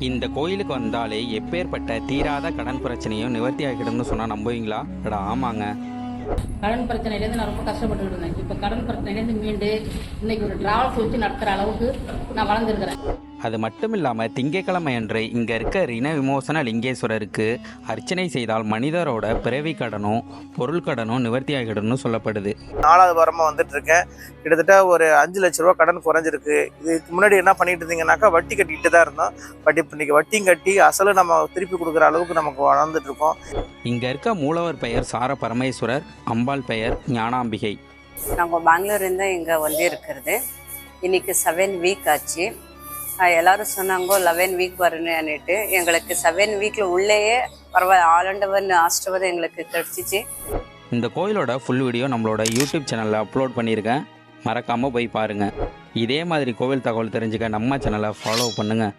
இந்த கோயிலுக்கு வந்தாலே எப்பேற்பட்ட தீராத கடன் பிரச்சனையும் நிவர்த்தி ஆகிடும்னு சொன்னால் நம்புவீங்களா? அடா ஆமாங்க. கடன் பிரச்சனையிலேருந்து நான் ரொம்ப கஷ்டப்பட்டு இருந்தேன். இப்போ கடன் பிரச்சனையிலேருந்து மீண்டு இன்னைக்கு ஒரு டிராவல்ஸ் வச்சு நடத்துகிற அளவுக்கு நான் வளர்ந்துருக்கிறேன். அது மட்டும் இல்லாமல் திங்கட்கிழமை அன்று இங்கே இருக்க ரிண விமோசன லிங்கேஸ்வரருக்கு அர்ச்சனை செய்தால் மனிதரோட பிறவி கடனும் பொருள் கடனும் நிவர்த்தி ஆகிடும்னு சொல்லப்படுது. 4வது வாரமாக வந்துட்டு இருக்கேன். கிட்டத்தட்ட ஒரு 5 லட்ச ரூபா கடன் குறைஞ்சிருக்கு. இதுக்கு முன்னாடி என்ன பண்ணிட்டு இருந்தீங்கன்னாக்கா வட்டி கட்டிக்கிட்டு தான் இருந்தோம். பட் இப்போ இன்னைக்கு வட்டியும் கட்டி அசலும் நம்ம திருப்பி கொடுக்குற அளவுக்கு நமக்கு வளர்ந்துட்டு இருக்கோம். இங்கே இருக்க மூலவர் பெயர் சார பரமேஸ்வரர், அம்பாள் பெயர் ஞானாம்பிகை. நாங்கள் பெங்களூர்லேருந்து இங்கே வந்து இருக்கிறது. இன்னைக்கு 7 வீக் ஆச்சு. எல்லாரும் சொன்னாங்க 11 வீக் வரணுன்னுட்டு. எங்களுக்கு 7 வீக்கில் உள்ளேயே பரவாயில்ல, ஆலண்டவன் ஆஸ்டவர் எங்களுக்கு கிடச்சிச்சு. இந்த கோயிலோட ஃபுல் வீடியோ நம்மளோட யூடியூப் சேனலில் அப்லோட் பண்ணியிருக்கேன், மறக்காமல் போய் பாருங்கள். இதே மாதிரி கோவில் தகவல் தெரிஞ்சுக்க நம்ம சேனலை ஃபாலோ பண்ணுங்கள்.